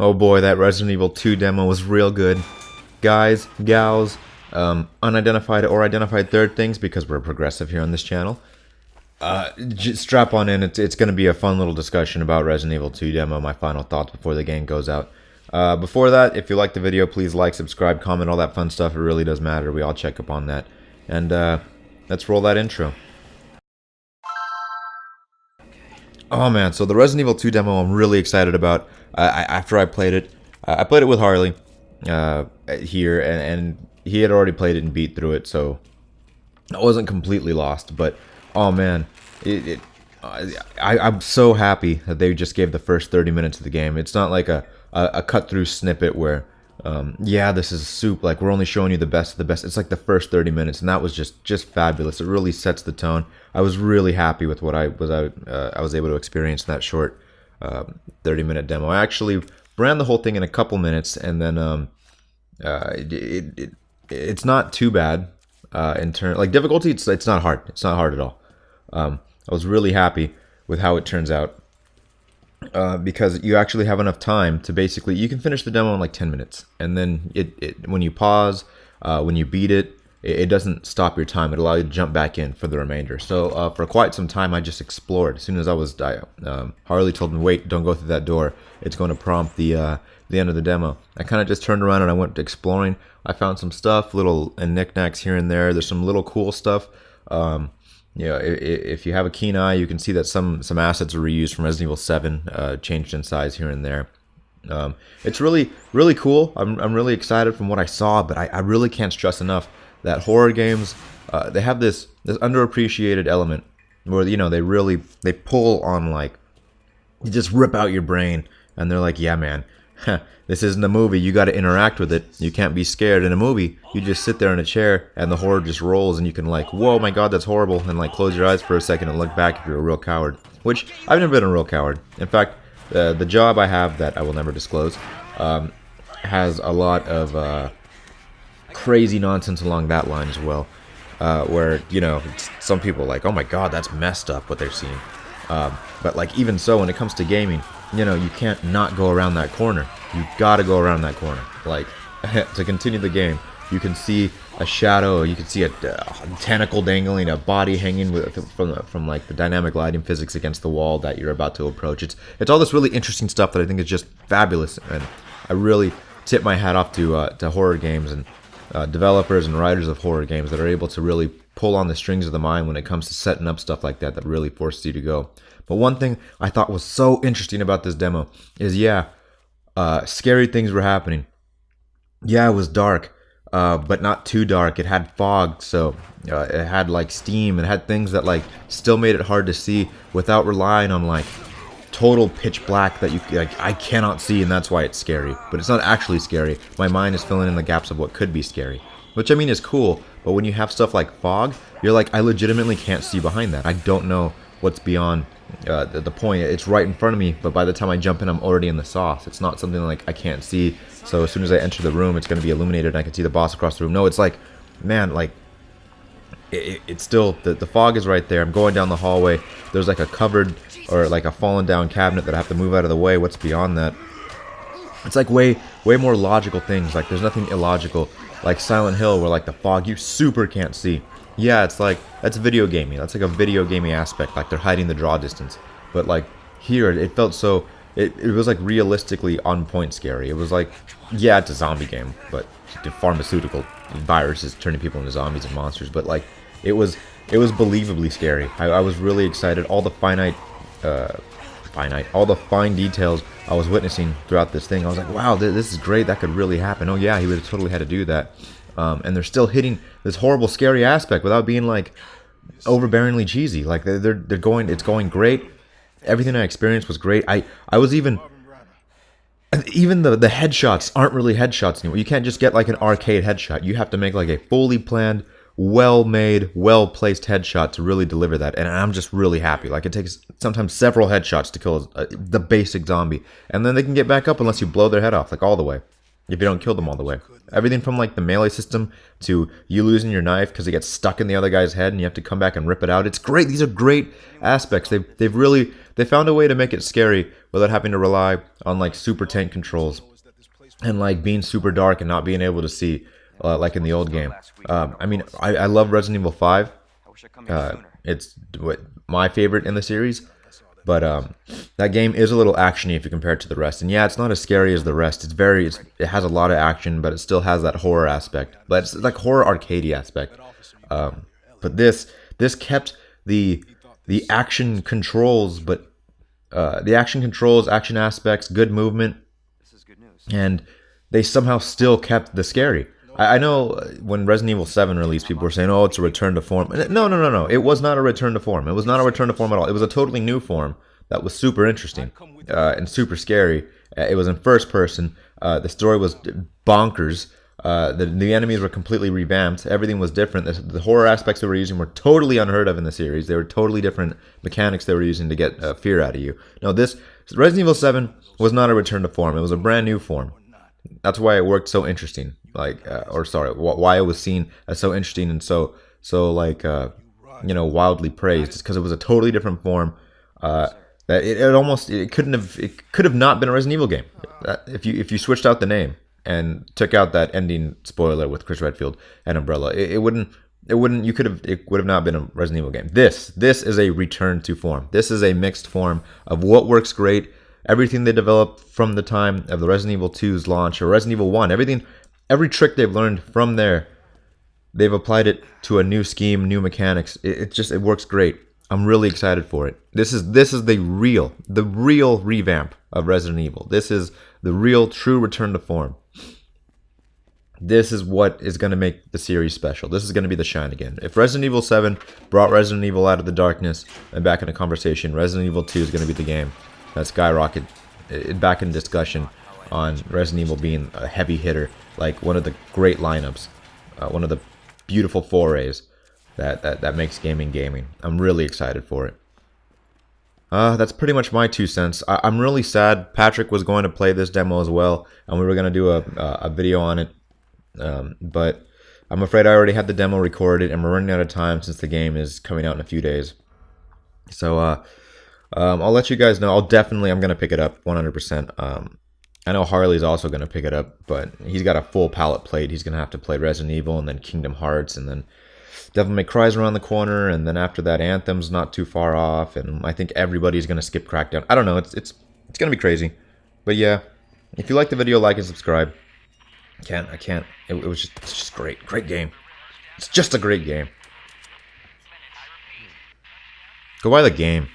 Oh boy, that Resident Evil 2 demo was real good. Guys, gals, unidentified or identified third things, because we're progressive here on this channel. Just strap on in, it's going to be a fun little discussion about Resident Evil 2 demo, my final thoughts before the game goes out. Before that, if you like the video, please like, subscribe, comment, all that fun stuff. It really does matter. We all check up on that. And let's roll that intro. Oh man, so the Resident Evil 2 demo I'm really excited about. After I played it, I played it with Harley here, and he had already played it and beat through it, so I wasn't completely lost. But oh man, I'm so happy that they just gave the first 30 minutes of the game. It's not like a cut through snippet where yeah, this is soup, like we're only showing you the best of the best. It's like the first 30 minutes, and that was just fabulous. It really sets the tone. I was really happy with what I was able to experience in that short 30-minute demo. I actually ran the whole thing in a couple minutes, and then it's not too bad in turn, like difficulty. It's not hard. It's not hard at all. I was really happy with how it turns out. Because you actually have enough time to basically, you can finish the demo in like 10 minutes, and then when you pause, when you beat it, it doesn't stop your time. It allows you to jump back in for the remainder. So for quite some time, I just explored. As soon as I was, Harley told me, wait, don't go through that door. It's going to prompt the end of the demo. I kind of just turned around and I went exploring. I found some stuff, little knickknacks here and there. There's some little cool stuff. You know, if you have a keen eye, you can see that some assets are reused from Resident Evil 7, changed in size here and there. It's really cool. I'm really excited from what I saw, but I really can't stress enough that horror games, they have this underappreciated element where, you know, they pull on, like, you just rip out your brain, and they're like, yeah man, this isn't a movie, you got to interact with it. You can't be scared. In a movie, you just sit there in a chair and the horror just rolls, and you can, like, whoa, my god, that's horrible, and like close your eyes for a second and look back if you're a real coward. Which, I've never been a real coward. In fact, the job I have that I will never disclose has a lot of crazy nonsense along that line as well, where, you know, some people are like, oh my god, that's messed up what they're seeing. But like, even so, when it comes to gaming, you know, you can't not go around that corner. You gotta go around that corner. Like, to continue the game, you can see a shadow, you can see a tentacle dangling, a body hanging from like the dynamic lighting physics against the wall that you're about to approach. It's all this really interesting stuff that I think is just fabulous, and I really tip my hat off to horror games and developers and writers of horror games that are able to really pull on the strings of the mind when it comes to setting up stuff like that really forces you to go. But one thing I thought was so interesting about this demo is, yeah, scary things were happening. Yeah, it was dark, but not too dark. It had fog, so it had like steam. It had things that like still made it hard to see without relying on like total pitch black that you like, I cannot see, and that's why it's scary. But it's not actually scary. My mind is filling in the gaps of what could be scary, which I mean is cool. But when you have stuff like fog, you're like, I legitimately can't see behind that. I don't know what's beyond the point. It's right in front of me, but by the time I jump in, I'm already in the sauce. It's not something like I can't see, so as soon as I enter the room, it's going to be illuminated and I can see the boss across the room. No, it's like, man, like, it's still, the fog is right there. I'm going down the hallway. There's like a cupboard or like a fallen down cabinet that I have to move out of the way. What's beyond that? It's like way more logical things. Like, there's nothing illogical. Like Silent Hill, where like the fog, you super can't see. Yeah, it's like, that's video gaming. That's like a video gaming aspect. Like, they're hiding the draw distance. But like here, it felt so, it was like realistically on point scary. It was like, yeah, it's a zombie game, but the pharmaceutical viruses turning people into zombies and monsters. But like, it was believably scary. I was really excited. All the all the fine details I was witnessing throughout this thing, I was like, wow, this is great. That could really happen. Oh yeah, he would have totally had to do that. And they're still hitting this horrible, scary aspect without being like overbearingly cheesy. Like, they're going, it's going great. Everything I experienced was great. I was even the headshots aren't really headshots anymore. You can't just get like an arcade headshot. You have to make like a fully planned, well-made, well-placed headshot to really deliver that. And I'm just really happy. Like, it takes sometimes several headshots to kill the basic zombie, and then they can get back up unless you blow their head off, like all the way. if you don't kill them all the way. Everything from like the melee system to you losing your knife because it gets stuck in the other guy's head and you have to come back and rip it out. It's great. These are great aspects. They found a way to make it scary without having to rely on like super tank controls and like being super dark and not being able to see like in the old game. I mean, I love Resident Evil 5. It's my favorite in the series. But that game is a little actiony if you compare it to the rest. And yeah, it's not as scary as the rest. It has a lot of action, but it still has that horror aspect. But it's like horror arcadey aspect. But this kept the action controls, but the action controls, action aspects, good movement, and they somehow still kept the scary. I know when Resident Evil 7 released, people were saying, "Oh, it's a return to form." No. It was not a return to form. It was not a return to form at all. It was a totally new form that was super interesting and super scary. It was in first person. The story was bonkers. The enemies were completely revamped. Everything was different. The horror aspects they were using were totally unheard of in the series. They were totally different mechanics they were using to get fear out of you. No, this Resident Evil 7 was not a return to form. It was a brand new form. That's why it worked so interesting. Why it was seen as so interesting and so wildly praised. It's because it was a totally different form. That it could have not been a Resident Evil game. If you switched out the name and took out that ending spoiler with Chris Redfield and Umbrella, it would have not been a Resident Evil game. This is a return to form. This is a mixed form of what works great. Everything they developed from the time of the Resident Evil 2's launch or Resident Evil 1, every trick they've learned from there, they've applied it to a new scheme, new mechanics. It works great. I'm really excited for it. This is the real revamp of Resident Evil. This is the real true return to form. This is what is going to make the series special. This is going to be the shine again. If Resident Evil 7 brought Resident Evil out of the darkness and back into conversation, Resident Evil 2 is going to be the game that skyrocket back in discussion on Resident Evil being a heavy hitter, like one of the great lineups, one of the beautiful forays that makes gaming. I'm really excited for it. That's pretty much my 2 cents. I'm really sad. Patrick was going to play this demo as well, and we were going to do a video on it, but I'm afraid I already had the demo recorded, and we're running out of time since the game is coming out in a few days. So I'll let you guys know. I'm going to pick it up 100%. I know Harley's also going to pick it up, but he's got a full palette plate. He's going to have to play Resident Evil and then Kingdom Hearts and then Devil May Cry's around the corner, and then after that Anthem's not too far off, and I think everybody's going to skip Crackdown. I don't know. It's going to be crazy. But yeah, if you like the video, like and subscribe. I can't. It's just great. Great game. It's just a great game. Go buy the game.